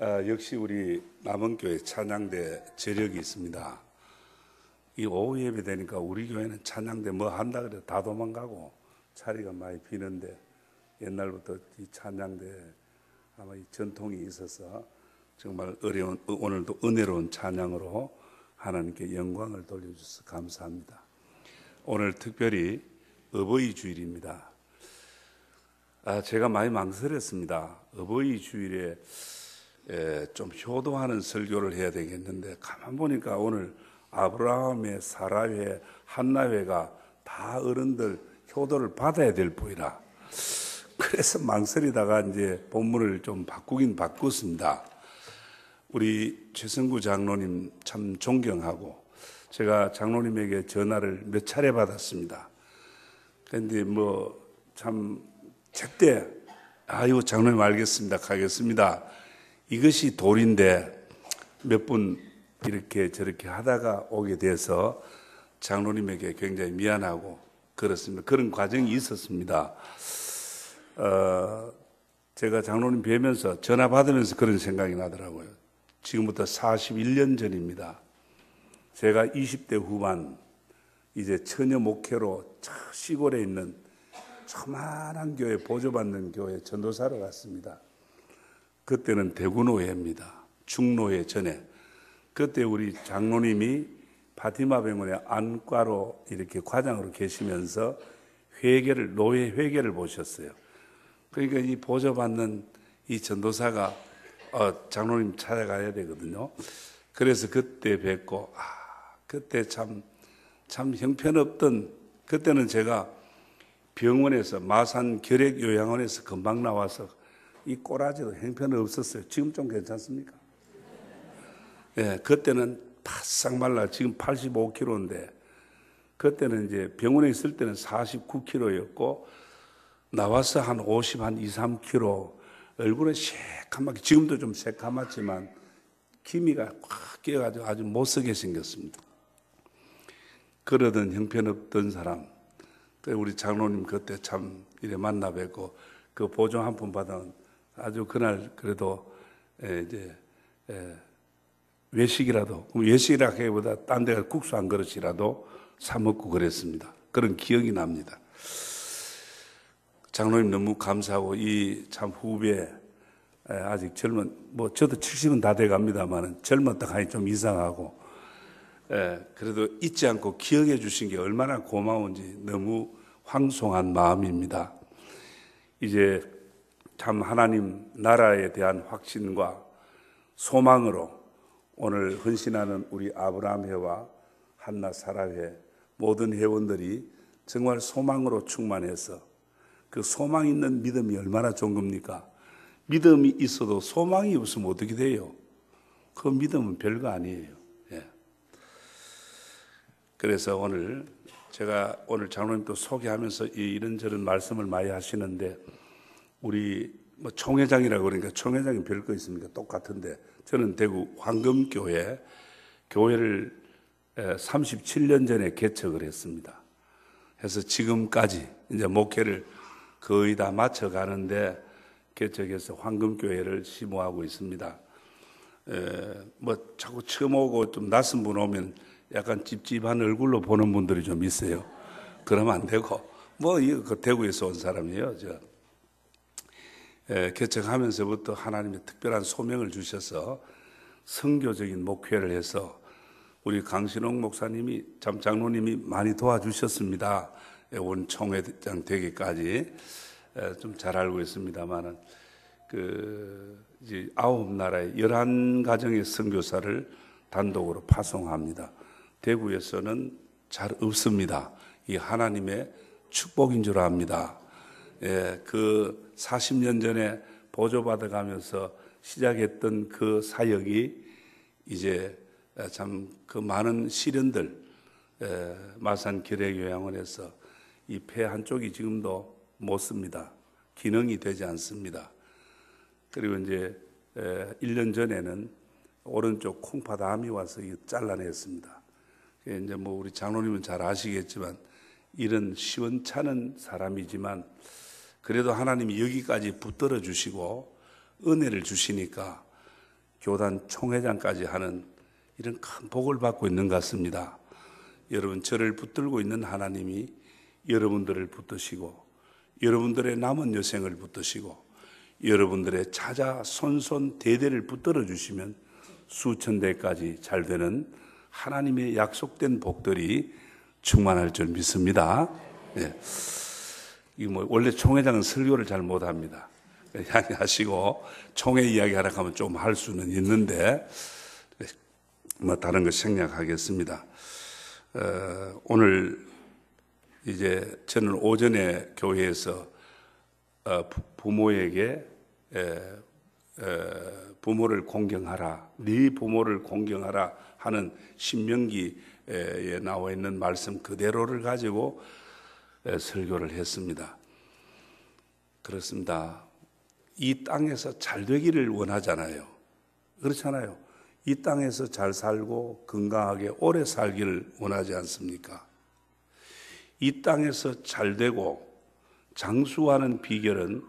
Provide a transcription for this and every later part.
역시 우리 남원교회 찬양대 저력이 있습니다. 이 오후 예배 되니까 우리 교회는 찬양대 뭐 한다 그래 다 도망가고 자리가 많이 비는데 옛날부터 이 찬양대 아마 이 전통이 있어서 정말 오늘도 은혜로운 찬양으로 하나님께 영광을 돌려주셔서 감사합니다. 오늘 특별히 어버이 주일입니다. 제가 많이 망설였습니다. 어버이 주일에 좀 효도하는 설교를 해야 되겠는데 가만 보니까 오늘 아브라함의 사라회, 한나회가 다 어른들 효도를 받아야 될 뿐이라 그래서 망설이다가 이제 본문을 좀 바꾸긴 바꿨습니다. 우리 최성구 장로님 참 존경하고 제가 장로님에게 전화를 몇 차례 받았습니다. 그런데 참 제때 아유 장로님 알겠습니다 가겠습니다. 이것이 도리인데 몇 분 이렇게 저렇게 하다가 오게 돼서 장로님에게 굉장히 미안하고 그렇습니다. 그런 과정이 있었습니다. 제가 장로님 뵈면서 전화 받으면서 그런 생각이 나더라고요. 지금부터 41년 전입니다. 제가 20대 후반 이제 처녀 목회로 시골에 있는 조그만한 교회 보조받는 교회 전도사로 갔습니다. 그때는 대구노회입니다. 중노회 전에. 그때 우리 장로님이 파티마 병원의 안과로 이렇게 과장으로 계시면서 노회 회계를 보셨어요. 그러니까 이 보조받는 이 전도사가 장로님 찾아가야 되거든요. 그래서 그때 뵙고 그때 참 형편없던 그때는 제가 병원에서 마산 결핵요양원에서 금방 나와서 이 꼬라지도 형편없었어요. 지금 좀 괜찮습니까? 예, 그때는 바싹 말라 지금 85kg인데 그때는 이제 병원에 있을 때는 49kg였고 나와서 한 2, 3kg 얼굴은 새까맣게 지금도 좀 새까맣지만 기미가 확 끼어가지고 아주 못쓰게 생겼습니다. 그러던 형편없던 사람 우리 장로님 그때 참 이래 만나 뵙고 그 보조 한 푼 받은 아주 그날 그래도 이제 외식이라 하기보다 딴 데가 국수 한 그릇이라도 사 먹고 그랬습니다. 그런 기억이 납니다. 장로님 너무 감사하고 이 참 후배 아직 젊은 저도 70은 다 돼갑니다만 젊었다 가니 좀 이상하고 그래도 잊지 않고 기억해 주신 게 얼마나 고마운지 너무 황송한 마음입니다. 이제 참 하나님 나라에 대한 확신과 소망으로 오늘 헌신하는 우리 아브라함 회와 한나 사라회 모든 회원들이 정말 소망으로 충만해서 그 소망 있는 믿음이 얼마나 좋은 겁니까? 믿음이 있어도 소망이 없으면 어떻게 돼요? 그 믿음은 별거 아니에요. 예. 그래서 제가 오늘 장로님도 소개하면서 이런저런 말씀을 많이 하시는데 우리 총회장이라고 그러니까 총회장이 별거 있습니까? 똑같은데 저는 대구 황금교회 교회를 37년 전에 개척을 했습니다. 해서 지금까지 이제 목회를 거의 다 마쳐가는데 개척해서 황금교회를 심호하고 있습니다. 자꾸 처음 오고 좀 낯선 분 오면 약간 찝찝한 얼굴로 보는 분들이 좀 있어요. 그러면 안 되고 이거 대구에서 온 사람이에요. 개척하면서부터 하나님의 특별한 소명을 주셔서 선교적인 목회를 해서 우리 강신홍 목사님이 장로님이 많이 도와주셨습니다. 온 총회장 되기까지 좀 잘 알고 있습니다만은 이제 9나라의 11가정의 선교사를 단독으로 파송합니다. 대구에서는 잘 없습니다. 이 하나님의 축복인 줄 압니다. 그 40년 전에 보조받아가면서 시작했던 그 사역이 이제 참 그 많은 시련들 마산 결핵요양원에서 이 폐 한쪽이 지금도 못 씁니다. 기능이 되지 않습니다. 그리고 이제 1년 전에는 오른쪽 콩팥암이 와서 잘라냈습니다. 이제 우리 장로님은 잘 아시겠지만 이런 시원찮은 사람이지만 그래도 하나님이 여기까지 붙들어 주시고 은혜를 주시니까 교단 총회장까지 하는 이런 큰 복을 받고 있는 것 같습니다. 여러분, 저를 붙들고 있는 하나님이 여러분들을 붙드시고 여러분들의 남은 여생을 붙드시고 여러분들의 자자 손손 대대를 붙들어 주시면 수천 대까지 잘 되는 하나님의 약속된 복들이 충만할 줄 믿습니다. 예. 원래 총회장은 설교를 잘 못합니다. 양해하시고 총회 이야기 하라 하면 좀 할 수는 있는데 다른 거 생략하겠습니다. 오늘 이제 저는 오전에 교회에서 부모에게 부모를 공경하라, 네 부모를 공경하라 하는 신명기에 나와 있는 말씀 그대로를 가지고 설교를 했습니다. 그렇습니다. 이 땅에서 잘 되기를 원하잖아요. 그렇잖아요. 이 땅에서 잘 살고 건강하게 오래 살기를 원하지 않습니까? 이 땅에서 잘 되고 장수하는 비결은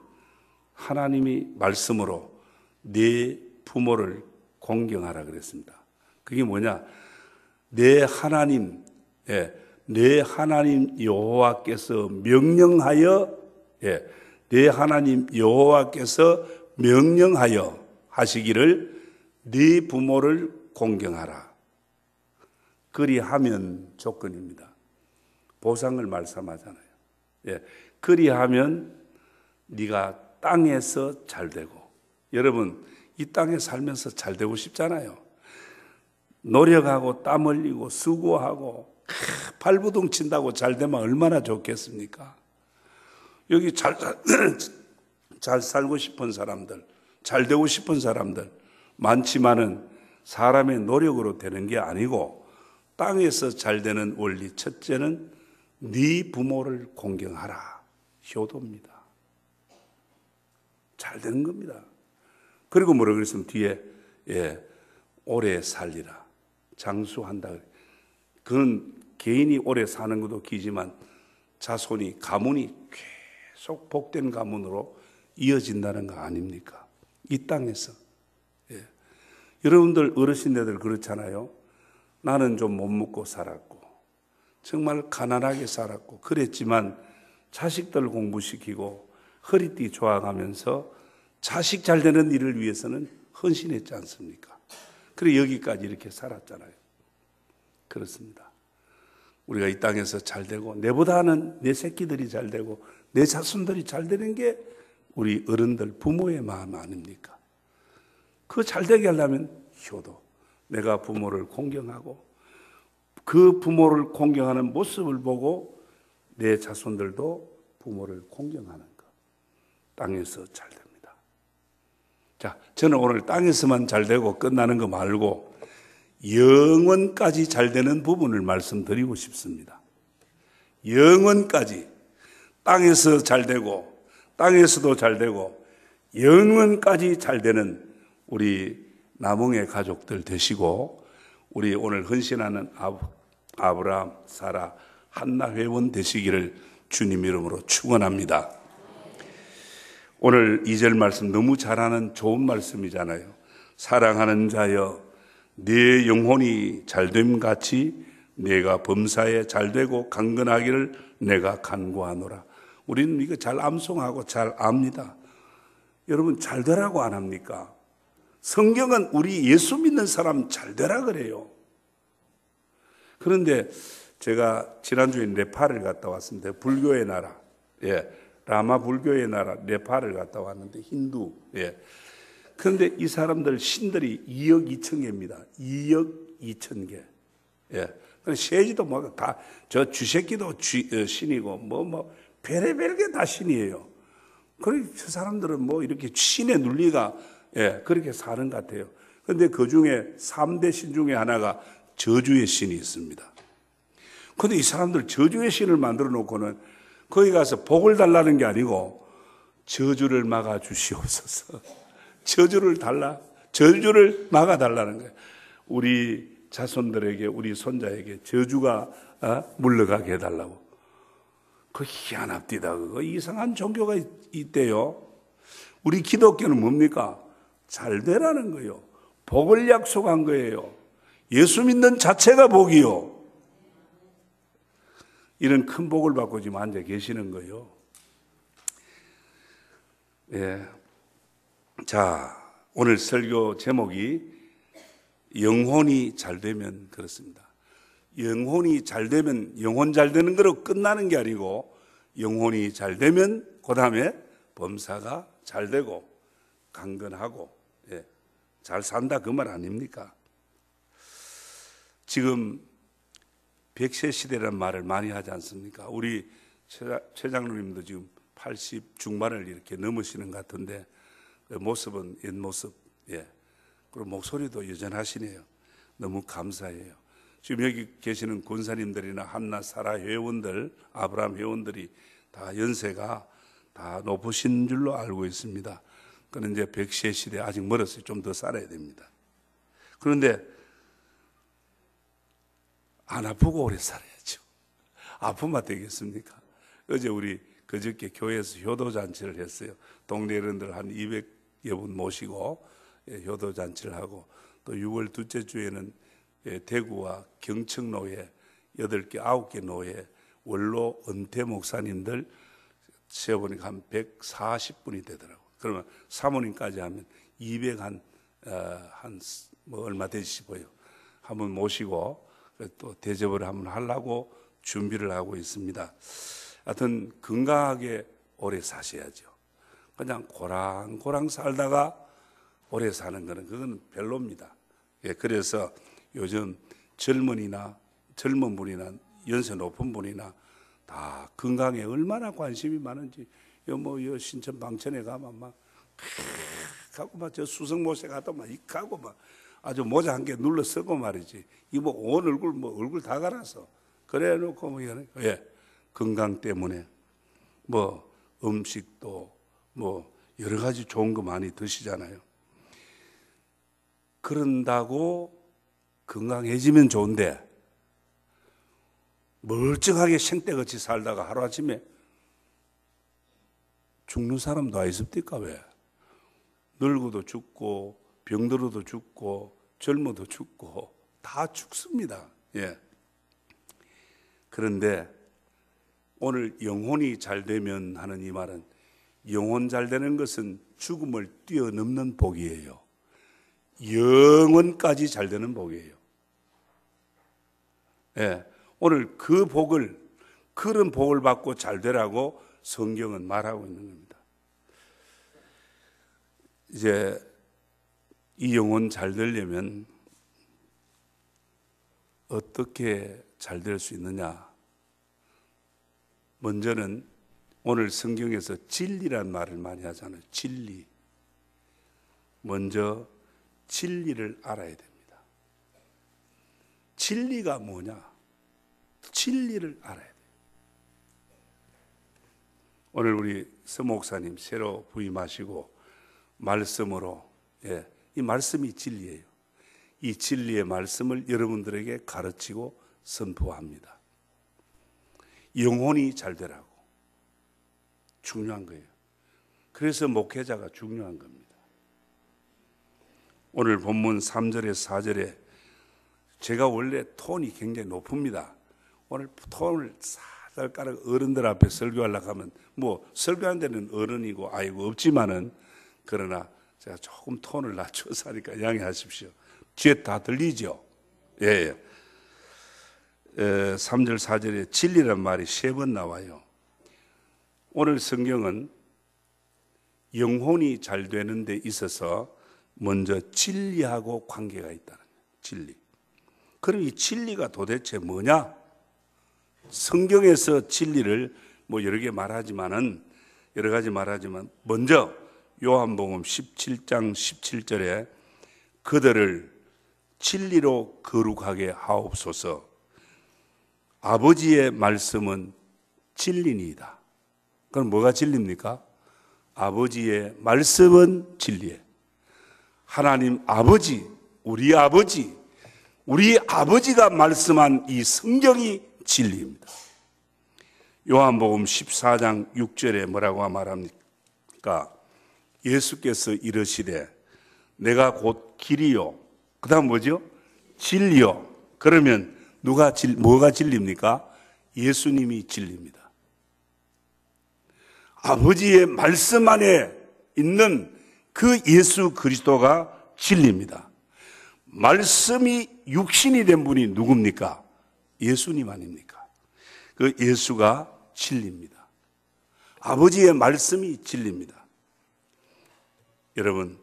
하나님이 말씀으로 네 부모를 공경하라 그랬습니다. 그게 뭐냐? 내 하나님 여호와께서 명령하여 내 하나님 여호와께서 명령하여 하시기를 네 부모를 공경하라. 그리하면 조건입니다. 보상을 말씀하잖아요. 그리하면 네가 땅에서 잘 되고, 여러분 이 땅에 살면서 잘 되고 싶잖아요. 노력하고 땀 흘리고 수고하고 발부둥 친다고 잘 되면 얼마나 좋겠습니까? 여기 잘 살고 싶은 사람들, 잘 되고 싶은 사람들 많지만은 사람의 노력으로 되는 게 아니고 땅에서 잘 되는 원리 첫째는 네 부모를 공경하라. 효도입니다. 잘 되는 겁니다. 그리고 뭐라고 그랬으면 뒤에 오래 살리라. 장수한다. 그건 개인이 오래 사는 것도 기지만 자손이 가문이 계속 복된 가문으로 이어진다는 거 아닙니까? 이 땅에서. 여러분들 어르신네들 그렇잖아요. 나는 좀 못 먹고 살았고 정말 가난하게 살았고 그랬지만 자식들 공부시키고 허리띠 조아가면서 자식 잘 되는 일을 위해서는 헌신했지 않습니까? 그래 여기까지 이렇게 살았잖아요. 그렇습니다. 우리가 이 땅에서 잘 되고 내보다는 내 새끼들이 잘 되고 내 자손들이 잘 되는 게 우리 어른들 부모의 마음 아닙니까? 그 잘 되게 하려면 효도. 내가 부모를 공경하고 그 부모를 공경하는 모습을 보고 내 자손들도 부모를 공경하는 것. 땅에서 잘 됩니다. 자, 저는 오늘 땅에서만 잘 되고 끝나는 거 말고 영원까지 잘 되는 부분을 말씀드리고 싶습니다. 영원까지 땅에서 잘 되고 땅에서도 잘 되고 영원까지 잘 되는 우리 남흥의 가족들 되시고 우리 오늘 헌신하는 아브라함, 사라, 한나 회원 되시기를 주님 이름으로 축원합니다. 오늘 2절 말씀 너무 잘하는 좋은 말씀이잖아요. 사랑하는 자여 네 영혼이 잘됨 같이 내가 범사에 잘되고 강건하기를 내가 간구하노라. 우리는 이거 잘 암송하고 잘 압니다. 여러분 잘 되라고 안 합니까? 성경은 우리 예수 믿는 사람 잘 되라 그래요. 그런데 제가 지난주에 네팔을 갔다 왔습니다. 불교의 나라, 라마 불교의 나라 네팔을 갔다 왔는데 힌두. 그런데 이 사람들 신들이 2억 2천 개입니다. 2억 2천 개. 세지도 뭐 다 저 쥐새끼도 신이고 별의별 게 다 신이에요. 그래 저 사람들은 뭐 이렇게 신의 논리가 그렇게 사는 것 같아요. 그런데 그 중에 3대 신 중에 하나가 저주의 신이 있습니다. 그런데 이 사람들 저주의 신을 만들어 놓고는 거기 가서 복을 달라는 게 아니고 저주를 막아 주시옵소서. 저주를 막아 달라는 거예요. 우리 자손들에게 우리 손자에게 저주가 물러가게 해달라고. 그 희한합디다. 그거 이상한 종교가 있대요. 우리 기독교는 뭡니까? 잘 되라는 거예요. 복을 약속한 거예요. 예수 믿는 자체가 복이요. 이런 큰 복을 받고 지금 앉아 계시는 거예요. 예. 자, 오늘 설교 제목이 영혼이 잘 되면 그렇습니다. 영혼이 잘 되면 영혼 잘 되는 거로 끝나는 게 아니고 영혼이 잘 되면 그 다음에 범사가 잘 되고 강건하고 잘 산다 그 말 아닙니까? 지금 100세 시대라는 말을 많이 하지 않습니까? 우리 최 장로님도 지금 80 중반을 이렇게 넘으시는 것 같은데 모습은 옛 모습, 그리고 목소리도 여전하시네요. 너무 감사해요. 지금 여기 계시는 권사님들이나 한나 사라 회원들, 아브라함 회원들이 다 연세가 다 높으신 줄로 알고 있습니다. 그런데 이제 100세 시대 아직 멀었어요. 좀 더 살아야 됩니다. 그런데 안 아프고 오래 살아야죠. 아프면 되겠습니까? 어제 우리 그저께 교회에서 효도잔치를 했어요. 동네 어른들 한 200여 분 모시고 효도잔치를 하고 또 6월 둘째 주에는 대구와 경청노회 8개, 9개 노회 원로 은퇴 목사님들 세어보니까 한 140분이 되더라고요. 그러면 사모님까지 하면 200 뭐 얼마 되시 보여. 한번 모시고 또 대접을 한번 하려고 준비를 하고 있습니다. 하여튼 건강하게 오래 사셔야죠. 그냥 고랑고랑 살다가 오래 사는 거는 그건 별로입니다. 그래서 요즘 젊은 분이나 연세 높은 분이나 다 건강에 얼마나 관심이 많은지 요 신천 방천에 가면 막 가고 막 저 수성모세 가도 막 가고 막 아주 모자 한 개 눌러 쓰고 말이지. 이거 온 얼굴 다 갈아서 그래 놓고 건강 때문에 음식도 여러 가지 좋은 거 많이 드시잖아요. 그런다고 건강해지면 좋은데 멀쩡하게 생떼같이 살다가 하루아침에 죽는 사람도 있습니까? 왜? 늙어도 죽고 병들어도 죽고 젊어도 죽고 다 죽습니다. 그런데 오늘 영혼이 잘 되면 하는 이 말은 영혼 잘 되는 것은 죽음을 뛰어넘는 복이에요. 영원까지 잘 되는 복이에요. 오늘 그런 복을 받고 잘 되라고 성경은 말하고 있는 겁니다. 이제 이 영혼 잘 되려면 어떻게 잘 될 수 있느냐? 먼저는 오늘 성경에서 진리란 말을 많이 하잖아요. 진리. 먼저 진리를 알아야 됩니다. 진리가 뭐냐? 진리를 알아야 돼요. 오늘 우리 서 목사님 새로 부임하시고 말씀으로 이 말씀이 진리예요. 이 진리의 말씀을 여러분들에게 가르치고 선포합니다. 영혼이 잘 되라고. 중요한 거예요. 그래서 목회자가 중요한 겁니다. 오늘 본문 3절에 4절에 제가 원래 톤이 굉장히 높습니다. 오늘 톤을 살살 깔아 어른들 앞에 설교하려고 하면 설교하는 데는 어른이고 아이고 없지만은 그러나 제가 조금 톤을 낮춰서 하니까 양해하십시오. 뒤에 다 들리죠? 3절 4절에 진리란 말이 3번 나와요. 오늘 성경은 영혼이 잘 되는 데 있어서 먼저 진리하고 관계가 있다는 거예요. 진리. 그럼 이 진리가 도대체 뭐냐? 성경에서 진리를 여러 가지 말하지만 먼저 요한복음 17장 17절에 그들을 진리로 거룩하게 하옵소서. 아버지의 말씀은 진리니이다. 그럼 뭐가 진리입니까? 아버지의 말씀은 진리예요. 하나님 아버지, 우리 아버지가 말씀한 이 성경이 진리입니다. 요한복음 14장 6절에 뭐라고 말합니까? 예수께서 이르시되 내가 곧 길이요. 그 다음 뭐죠? 진리요. 그러면 뭐가 진리입니까? 예수님이 진리입니다. 아버지의 말씀 안에 있는 그 예수 그리스도가 진리입니다. 말씀이 육신이 된 분이 누굽니까? 예수님 아닙니까? 그 예수가 진리입니다. 아버지의 말씀이 진리입니다. 여러분,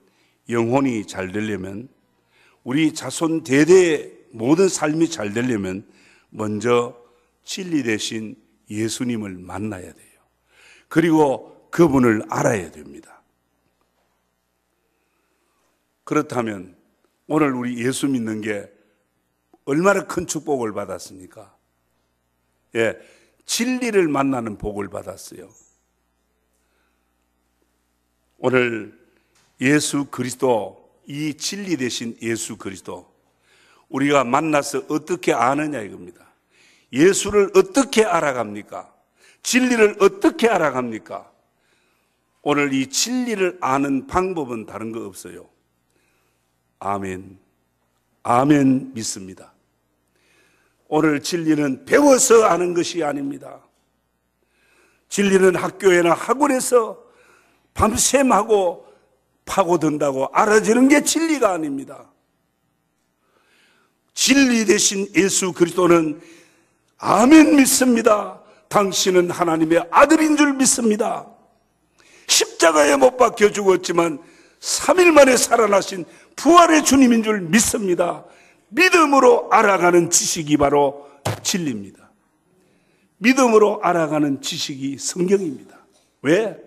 영혼이 잘 되려면, 우리 자손 대대의 모든 삶이 잘 되려면 먼저 진리 되신 예수님을 만나야 돼요. 그리고 그분을 알아야 됩니다. 그렇다면 오늘 우리 예수 믿는 게 얼마나 큰 축복을 받았습니까? 예, 진리를 만나는 복을 받았어요. 오늘 예수 그리스도, 이 진리 되신 예수 그리스도, 우리가 만나서 어떻게 아느냐 이겁니다. 예수를 어떻게 알아갑니까? 진리를 어떻게 알아갑니까? 오늘 이 진리를 아는 방법은 다른 거 없어요. 아멘. 아멘 믿습니다. 오늘 진리는 배워서 아는 것이 아닙니다. 진리는 학교에나 학원에서 밤샘하고 파고든다고 알아지는 게 진리가 아닙니다. 진리 되신 예수 그리스도는 아멘 믿습니다. 당신은 하나님의 아들인 줄 믿습니다. 십자가에 못 박혀 죽었지만 3일 만에 살아나신 부활의 주님인 줄 믿습니다. 믿음으로 알아가는 지식이 바로 진리입니다. 믿음으로 알아가는 지식이 성경입니다. 왜?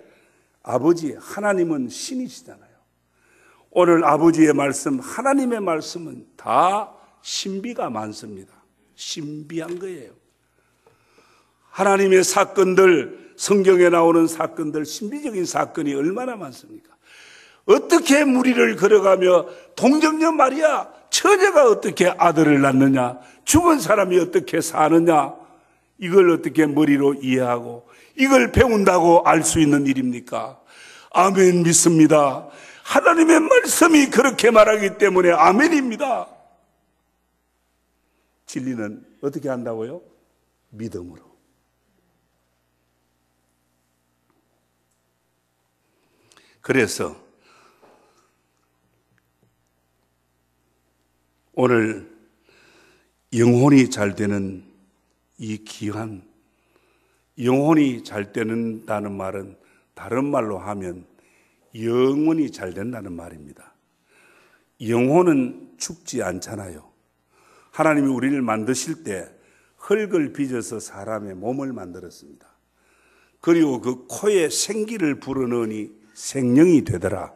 아버지, 하나님은 신이시잖아요. 오늘 아버지의 말씀, 하나님의 말씀은 다 신비가 많습니다. 신비한 거예요. 하나님의 사건들, 성경에 나오는 사건들, 신비적인 사건이 얼마나 많습니까? 어떻게 무리를 걸어가며 동정녀 마리아, 처녀가 어떻게 아들을 낳느냐, 죽은 사람이 어떻게 사느냐, 이걸 어떻게 머리로 이해하고 이걸 배운다고 알 수 있는 일입니까? 아멘 믿습니다. 하나님의 말씀이 그렇게 말하기 때문에 아멘입니다. 진리는 어떻게 한다고요? 믿음으로. 그래서 오늘 영혼이 잘 되는 이 기한, 영혼이 잘 되는다는 말은 다른 말로 하면 영혼이 잘 된다는 말입니다. 영혼은 죽지 않잖아요. 하나님이 우리를 만드실 때 흙을 빚어서 사람의 몸을 만들었습니다. 그리고 그 코에 생기를 불어넣으니 생명이 되더라.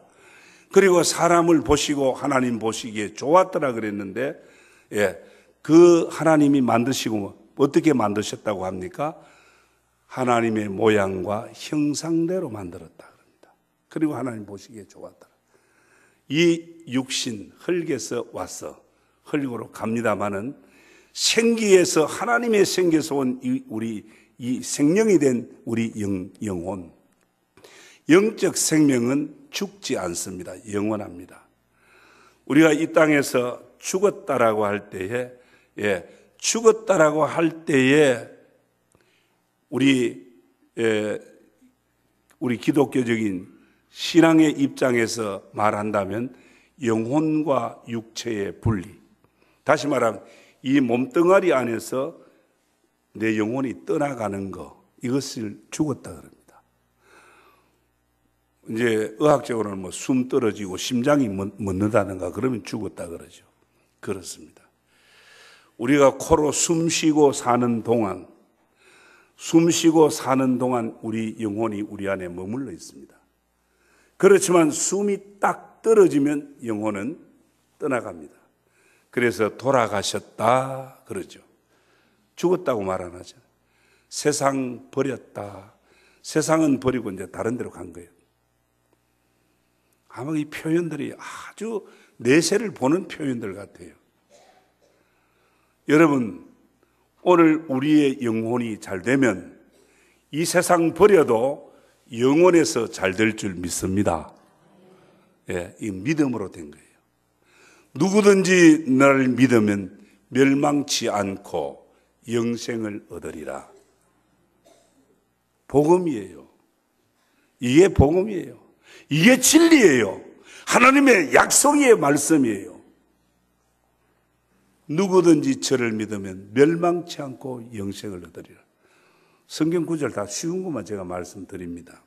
그리고 사람을 보시고 하나님 보시기에 좋았더라 그랬는데, 예, 그 하나님이 만드시고 어떻게 만드셨다고 합니까? 하나님의 모양과 형상대로 만들었다 그럽니다. 그리고 하나님 보시기에 좋았더라. 이 육신 흙에서 와서 흙으로 갑니다마는 생기에서, 하나님의 생기에서 온 우리 이 생명이 된 우리 영혼, 영적 생명은 죽지 않습니다. 영원합니다. 우리가 이 땅에서 죽었다라고 할 때에, 죽었다라고 할 때에 우리 기독교적인 신앙의 입장에서 말한다면 영혼과 육체의 분리. 다시 말하면 이 몸뚱아리 안에서 내 영혼이 떠나가는 거, 이것을 죽었다 그럽니다. 이제 의학적으로는 뭐 숨 떨어지고 심장이 멎는다든가 그러면 죽었다 그러죠. 그렇습니다. 우리가 코로 숨 쉬고 사는 동안 우리 영혼이 우리 안에 머물러 있습니다. 그렇지만 숨이 딱 떨어지면 영혼은 떠나갑니다. 그래서 돌아가셨다 그러죠. 죽었다고 말 안 하잖아요. 세상 버렸다. 세상은 버리고 이제 다른 데로 간 거예요. 아마 이 표현들이 아주 내세를 보는 표현들 같아요. 여러분, 오늘 우리의 영혼이 잘 되면 이 세상 버려도 영혼에서 잘 될 줄 믿습니다. 예, 이 믿음으로 된 거예요. 누구든지 나를 믿으면 멸망치 않고 영생을 얻으리라. 복음이에요. 이게 복음이에요. 이게 진리예요. 하나님의 약속의 말씀이에요. 누구든지 저를 믿으면 멸망치 않고 영생을 얻으리라. 성경 구절 다 쉬운 것만 제가 말씀드립니다.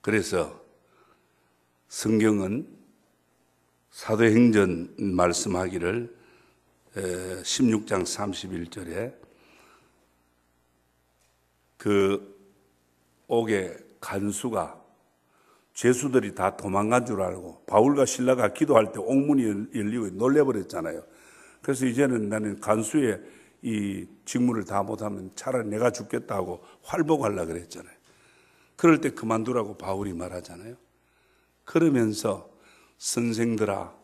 그래서 성경은 사도행전 말씀하기를 16장 31절에 그 옥의 간수가 죄수들이 다 도망간 줄 알고 바울과 실라가 기도할 때 옥문이 열리고 놀래버렸잖아요. 그래서 이제는 나는 간수의 이 직무를 다 못하면 차라리 내가 죽겠다고 활복하려고 그랬잖아요. 그럴 때 그만두라고 바울이 말하잖아요. 그러면서 선생들아,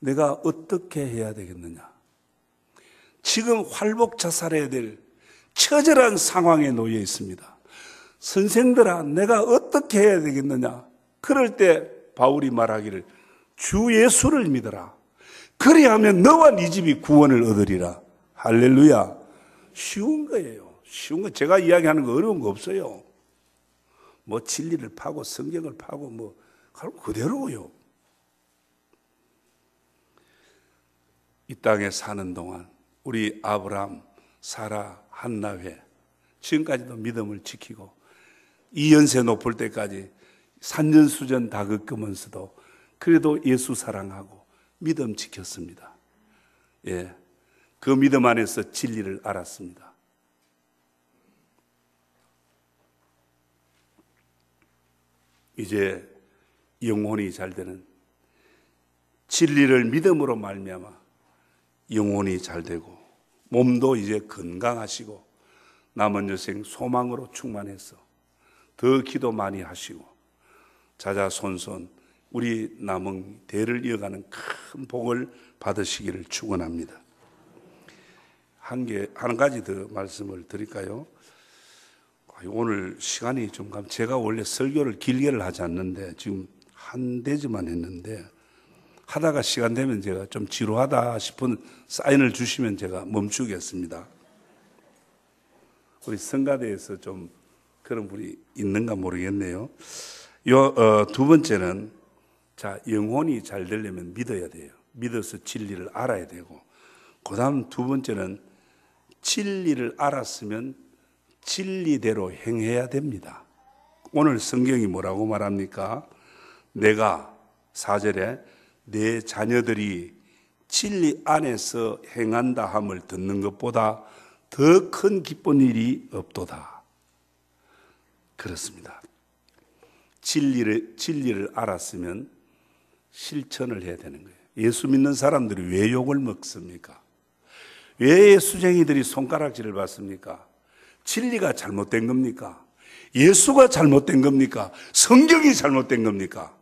내가 어떻게 해야 되겠느냐? 지금 활복 자살해야 될 처절한 상황에 놓여 있습니다. 선생들아, 내가 어떻게 해야 되겠느냐? 그럴 때 바울이 말하기를 주 예수를 믿어라. 그리하면 너와 네 집이 구원을 얻으리라. 할렐루야. 쉬운 거예요. 쉬운 거. 제가 이야기하는 거 어려운 거 없어요. 뭐 진리를 파고 성경을 파고 뭐 그대로요. 이 땅에 사는 동안 우리 아브라함, 사라, 한나회 지금까지도 믿음을 지키고 이 연세 높을 때까지 산전수전 다 겪으면서도 그래도 예수 사랑하고 믿음 지켰습니다. 예, 그 믿음 안에서 진리를 알았습니다. 이제 영혼이 잘 되는 진리를 믿음으로 말미암아 영혼이 잘 되고 몸도 이제 건강하시고 남은 여생 소망으로 충만해서 더 기도 많이 하시고 자자손손 우리 남은 대를 이어가는 큰 복을 받으시기를 축원합니다. 한 가지 더 말씀을 드릴까요? 오늘 시간이 좀 제가 원래 설교를 길게를 하지 않는데 지금 한 대지만 했는데 하다가 시간 되면 제가 좀 지루하다 싶은 사인을 주시면 제가 멈추겠습니다. 우리 성가대에서 좀 그런 분이 있는가 모르겠네요. 두 번째는 자, 영혼이 잘 되려면 믿어야 돼요. 믿어서 진리를 알아야 되고 그 다음 두 번째는 진리를 알았으면 진리대로 행해야 됩니다. 오늘 성경이 뭐라고 말합니까? 내가 4절에 내 자녀들이 진리 안에서 행한다 함을 듣는 것보다 더 큰 기쁜 일이 없도다. 그렇습니다. 진리를 알았으면 실천을 해야 되는 거예요. 예수 믿는 사람들이 왜 욕을 먹습니까? 왜 수쟁이들이 손가락질을 받습니까? 진리가 잘못된 겁니까? 예수가 잘못된 겁니까? 성경이 잘못된 겁니까?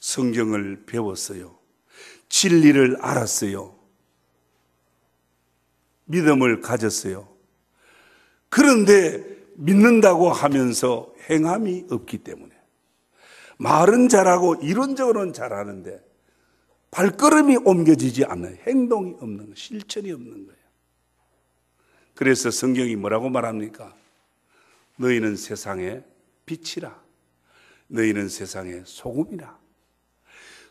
성경을 배웠어요. 진리를 알았어요. 믿음을 가졌어요. 그런데 믿는다고 하면서 행함이 없기 때문에 말은 잘하고 이론적으로는 잘하는데 발걸음이 옮겨지지 않아요. 행동이 없는 거예요. 실천이 없는 거예요. 그래서 성경이 뭐라고 말합니까? 너희는 세상의 빛이라. 너희는 세상의 소금이라.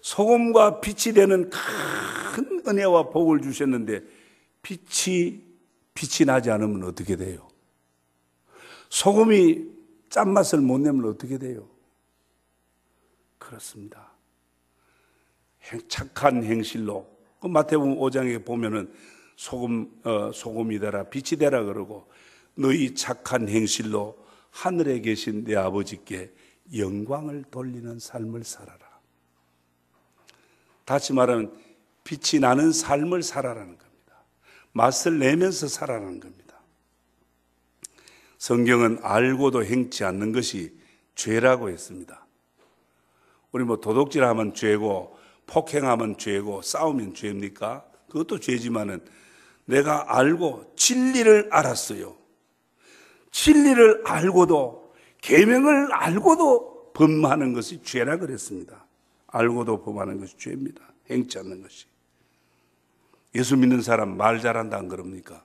소금과 빛이 되는 큰 은혜와 복을 주셨는데 빛이 나지 않으면 어떻게 돼요? 소금이 짠맛을 못 내면 어떻게 돼요? 그렇습니다. 착한 행실로 마태복음 5장에 보면은 소금이 되라 빛이 되라 그러고 너희 착한 행실로 하늘에 계신 내 아버지께 영광을 돌리는 삶을 살아라. 다시 말하면 빛이 나는 삶을 살아라는 겁니다. 맛을 내면서 살아라는 겁니다. 성경은 알고도 행치 않는 것이 죄라고 했습니다. 우리 도둑질하면 죄고 폭행하면 죄고 싸우면 죄입니까? 그것도 죄지만은 내가 알고 진리를 알았어요. 진리를 알고도, 계명을 알고도 범하는 것이 죄라 그랬습니다. 알고도 범하는 것이 죄입니다. 행치 않는 것이. 예수 믿는 사람 말 잘한다 안 그럽니까?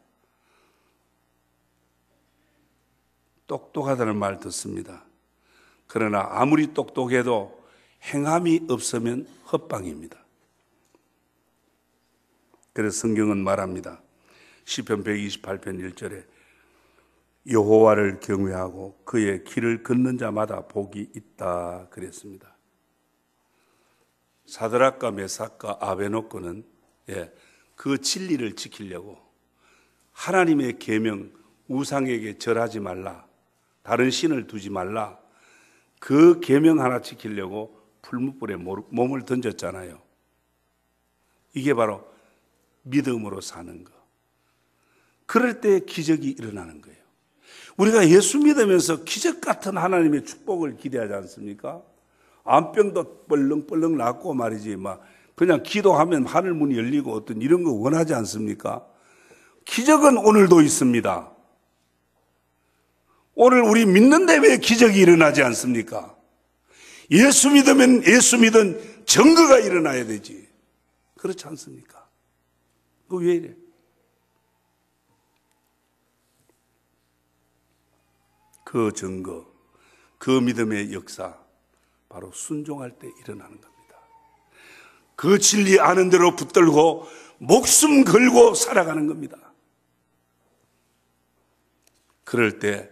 똑똑하다는 말 듣습니다. 그러나 아무리 똑똑해도 행함이 없으면 헛방입니다. 그래서 성경은 말합니다. 시편 128편 1절에 여호와를 경외하고 그의 길을 걷는 자마다 복이 있다 그랬습니다. 사드락과 메삭과 아베노고는 그 진리를 지키려고 하나님의 계명, 우상에게 절하지 말라, 다른 신을 두지 말라, 그 계명 하나 지키려고 풀무불에 몸을 던졌잖아요. 이게 바로 믿음으로 사는 거. 그럴 때 기적이 일어나는 거예요. 우리가 예수 믿으면서 기적 같은 하나님의 축복을 기대하지 않습니까? 암병도 뻘렁뻘렁 낫고 말이지, 그냥 기도하면 하늘 문이 열리고 어떤 이런 거 원하지 않습니까? 기적은 오늘도 있습니다. 오늘 우리 믿는데 왜 기적이 일어나지 않습니까? 예수 믿으면 예수 믿은 증거가 일어나야 되지. 그렇지 않습니까? 그거 왜 이래? 그 증거, 그 믿음의 역사, 바로 순종할 때 일어나는 겁니다. 그 진리 아는 대로 붙들고 목숨 걸고 살아가는 겁니다. 그럴 때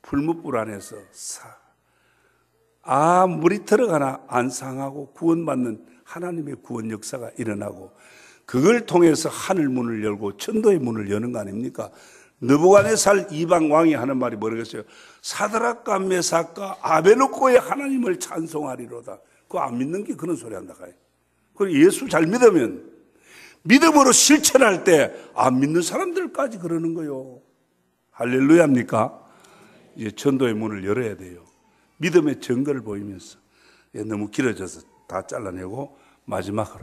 풀무불 안에서 물이 들어가나 안 상하고 구원받는 하나님의 구원 역사가 일어나고, 그걸 통해서 하늘 문을 열고 천도의 문을 여는 거 아닙니까? 느부갓네살 이방 왕이 하는 말이 뭐라겠어요? 사드락과 메삭과 아베노고의 하나님을 찬송하리로다. 그거 안 믿는 게 그런 소리 한다. 그리고 예수 잘 믿으면, 믿음으로 실천할 때 안 믿는 사람들까지 그러는 거요. 할렐루야입니까? 이제 천도의 문을 열어야 돼요. 믿음의 증거를 보이면서. 너무 길어져서 다 잘라내고 마지막으로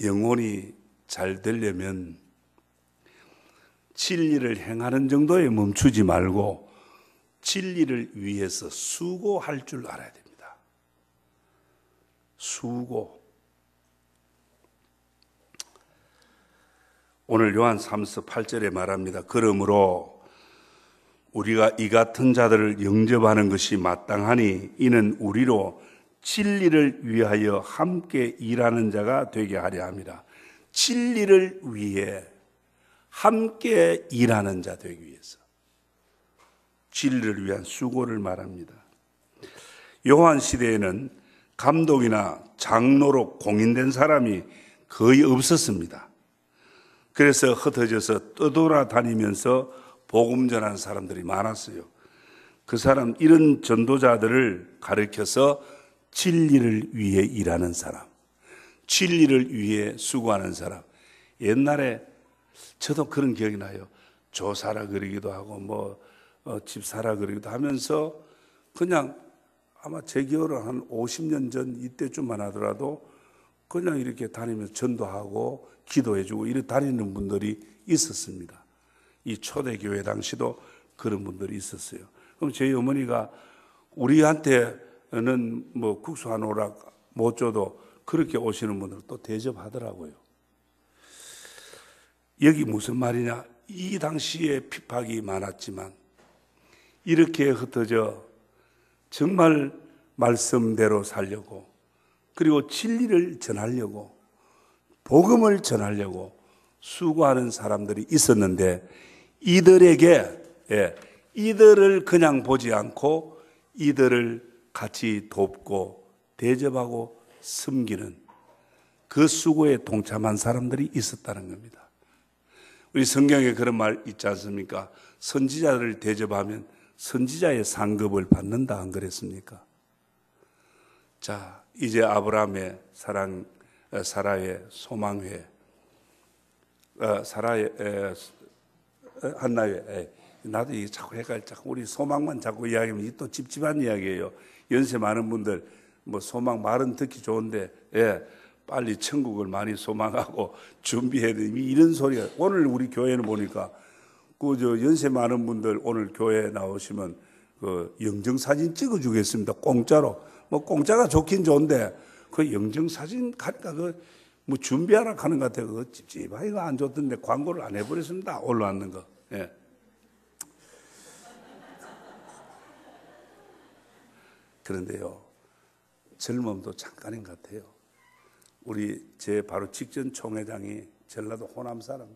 영혼이 잘 되려면 진리를 행하는 정도에 멈추지 말고 진리를 위해서 수고할 줄 알아야 됩니다. 수고. 오늘 요한 3서 8절에 말합니다. 그러므로 우리가 이 같은 자들을 영접하는 것이 마땅하니 이는 우리로 진리를 위하여 함께 일하는 자가 되게 하려 함이라. 진리를 위해 함께 일하는 자 되기 위해서, 진리를 위한 수고를 말합니다. 요한 시대에는 감독이나 장로로 공인된 사람이 거의 없었습니다. 그래서 흩어져서 떠돌아다니면서 복음 전하는 사람들이 많았어요. 그 사람, 이런 전도자들을 가르쳐서 진리를 위해 일하는 사람, 진리를 위해 수고하는 사람. 옛날에 저도 그런 기억이 나요. 조 사라 그러기도 하고 집 사라 그러기도 하면서 그냥 아마 제 기억으로 한 50년 전 이때쯤만 하더라도 그냥 이렇게 다니면서 전도하고 기도해주고 이렇게 다니는 분들이 있었습니다. 이 초대교회 당시도 그런 분들이 있었어요. 그럼 저희 어머니가 우리한테는 국수 한 오락 못 줘도 그렇게 오시는 분들 또 대접하더라고요. 여기 무슨 말이냐? 이 당시에 핍박이 많았지만 이렇게 흩어져 정말 말씀대로 살려고, 그리고 진리를 전하려고, 복음을 전하려고 수고하는 사람들이 있었는데, 이들을 그냥 보지 않고 이들을 같이 돕고 대접하고 섬기는 그 수고에 동참한 사람들이 있었다는 겁니다. 우리 성경에 그런 말 있지 않습니까? 선지자를 대접하면 선지자의 상급을 받는다, 안 그랬습니까? 자, 이제 아브라함의 사랑, 사라의 소망회, 한나의, 나도 이게 자꾸 헷갈려. 자꾸 우리 소망만 자꾸 이야기하면 이게 또 찝찝한 이야기예요. 연세 많은 분들 소망 말은 듣기 좋은데 빨리 천국을 많이 소망하고 준비해야 돼. 이런 소리가 오늘 우리 교회는 보니까 연세 많은 분들 오늘 교회에 나오시면 영정사진 찍어주겠습니다. 공짜로. 공짜가 좋긴 좋은데 영정사진 가니까 준비하라 하는 것 같아요. 찝찝하게 안 좋던데 광고를 안 해버렸습니다. 올라왔는 거. 예. 그런데요, 젊음도 잠깐인 것 같아요. 제 바로 직전 총회장이 전라도 호남 사람,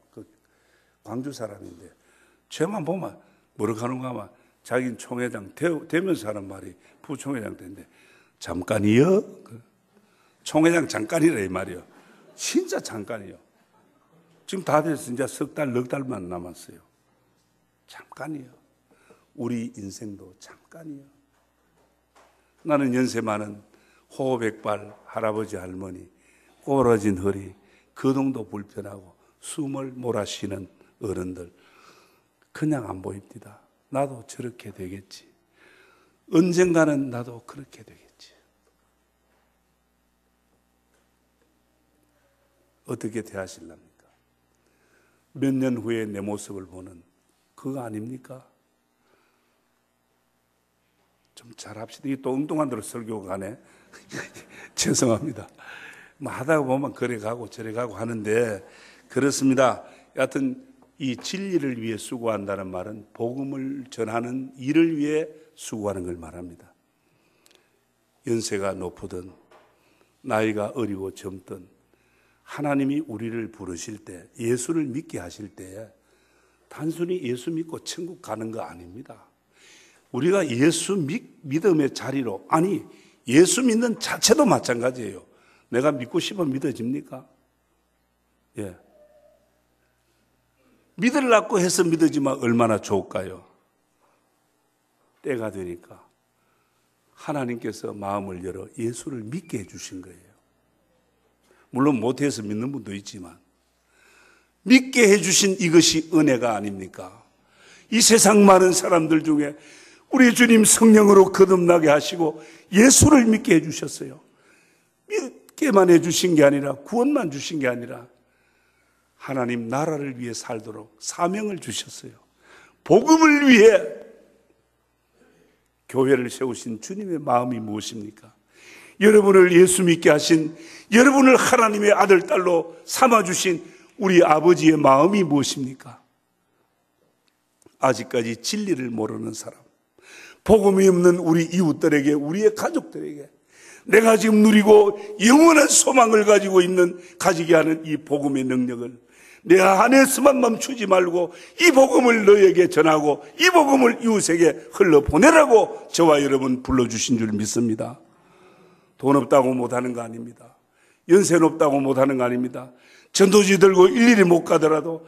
광주 사람인데, 쟤만 보면 뭐라고 하는가 하면 자기는 총회장 되면서 하는 말이 부총회장 때인데, 잠깐이요? 총회장 잠깐이라 이 말이요. 진짜 잠깐이요. 지금 다 돼서 이제 석 달, 넉 달만 남았어요. 잠깐이요. 우리 인생도 잠깐이요. 나는 연세 많은 호백발 할아버지 할머니, 꼬부라진 허리, 거동도 불편하고 숨을 몰아쉬는 어른들 그냥 안 보입니다. 나도 저렇게 되겠지. 언젠가는 나도 그렇게 되겠지. 어떻게 대하실랍니까? 몇 년 후에 내 모습을 보는 그거 아닙니까? 좀 잘합시다. 이게 또 엉뚱한 대로 설교가 가네. 죄송합니다. 하다가 보면 그래 가고 저래 가고 하는데 그렇습니다. 여하튼 이 진리를 위해 수고한다는 말은 복음을 전하는 일을 위해 수고하는 걸 말합니다. 연세가 높으든 나이가 어리고 젊든 하나님이 우리를 부르실 때, 예수를 믿게 하실 때 단순히 예수 믿고 천국 가는 거 아닙니다. 우리가 예수 믿음의 자리로, 아니 예수 믿는 자체도 마찬가지예요. 내가 믿고 싶으면 믿어집니까? 예. 믿으려고 해서 믿어지면 얼마나 좋을까요? 때가 되니까 하나님께서 마음을 열어 예수를 믿게 해주신 거예요. 물론 못해서 믿는 분도 있지만 믿게 해주신 이것이 은혜가 아닙니까? 이 세상 많은 사람들 중에 우리 주님 성령으로 거듭나게 하시고 예수를 믿게 해주셨어요. 믿게만 해주신 게 아니라, 구원만 주신 게 아니라 하나님 나라를 위해 살도록 사명을 주셨어요. 복음을 위해 교회를 세우신 주님의 마음이 무엇입니까? 여러분을 예수 믿게 하신, 여러분을 하나님의 아들, 딸로 삼아주신 우리 아버지의 마음이 무엇입니까? 아직까지 진리를 모르는 사람, 복음이 없는 우리 이웃들에게, 우리의 가족들에게 내가 지금 누리고 영원한 소망을 가지게 하는 이 복음의 능력을 내 안에서만 멈추지 말고 이 복음을 너에게 전하고 이 복음을 이웃에게 흘러보내라고 저와 여러분 불러주신 줄 믿습니다. 돈 없다고 못하는 거 아닙니다. 연세 높다고 못하는 거 아닙니다. 전도지 들고 일일이 못 가더라도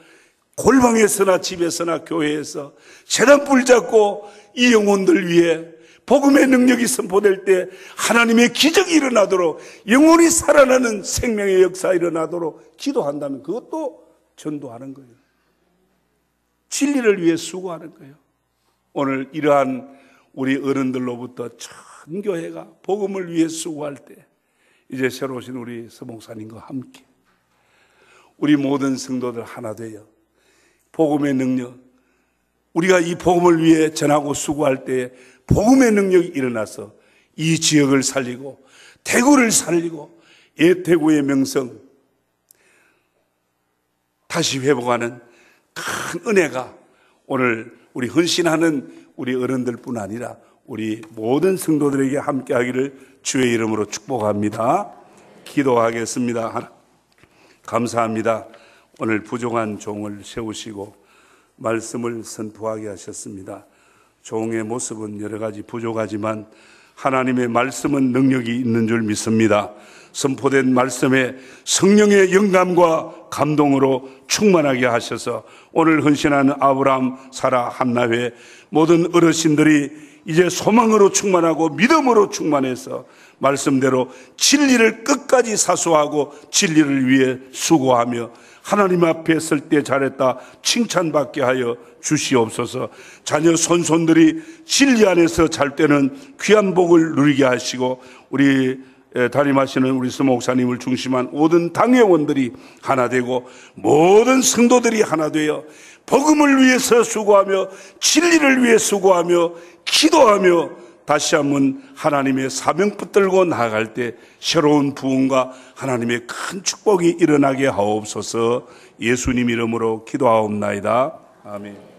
골방에서나 집에서나 교회에서 재단 붙잡고 이 영혼들 위해 복음의 능력이 선포될 때 하나님의 기적이 일어나도록, 영혼이 살아나는 생명의 역사 일어나도록 기도한다면 그것도 전도하는 거예요. 진리를 위해 수고하는 거예요. 오늘 이러한 우리 어른들로부터 전 교회가 복음을 위해 수고할 때 이제 새로 오신 우리 서목사님과 함께 우리 모든 성도들 하나 되어 복음의 능력, 우리가 이 복음을 위해 전하고 수고할 때 복음의 능력이 일어나서 이 지역을 살리고 대구를 살리고 옛 대구의 명성 다시 회복하는 큰 은혜가 오늘 우리 헌신하는 우리 어른들뿐 아니라 우리 모든 성도들에게 함께하기를 주의 이름으로 축복합니다. 기도하겠습니다. 감사합니다. 오늘 부족한 종을 세우시고 말씀을 선포하게 하셨습니다. 종의 모습은 여러 가지 부족하지만 하나님의 말씀은 능력이 있는 줄 믿습니다. 선포된 말씀에 성령의 영감과 감동으로 충만하게 하셔서 오늘 헌신하는 아브라함, 사라, 한나회 모든 어르신들이 이제 소망으로 충만하고 믿음으로 충만해서 말씀대로 진리를 끝까지 사수하고 진리를 위해 수고하며 하나님 앞에 설 때 잘했다 칭찬받게 하여 주시옵소서. 자녀 손손들이 진리 안에서 잘 때는 귀한 복을 누리게 하시고 우리 담임하시는 우리 스 목사님을 중심한 모든 당회원들이 하나 되고 모든 성도들이 하나 되어 복음을 위해서 수고하며 진리를 위해 수고하며 기도하며 다시 한번 하나님의 사명 붙들고 나아갈 때 새로운 부흥과 하나님의 큰 축복이 일어나게 하옵소서. 예수님 이름으로 기도하옵나이다. 아멘.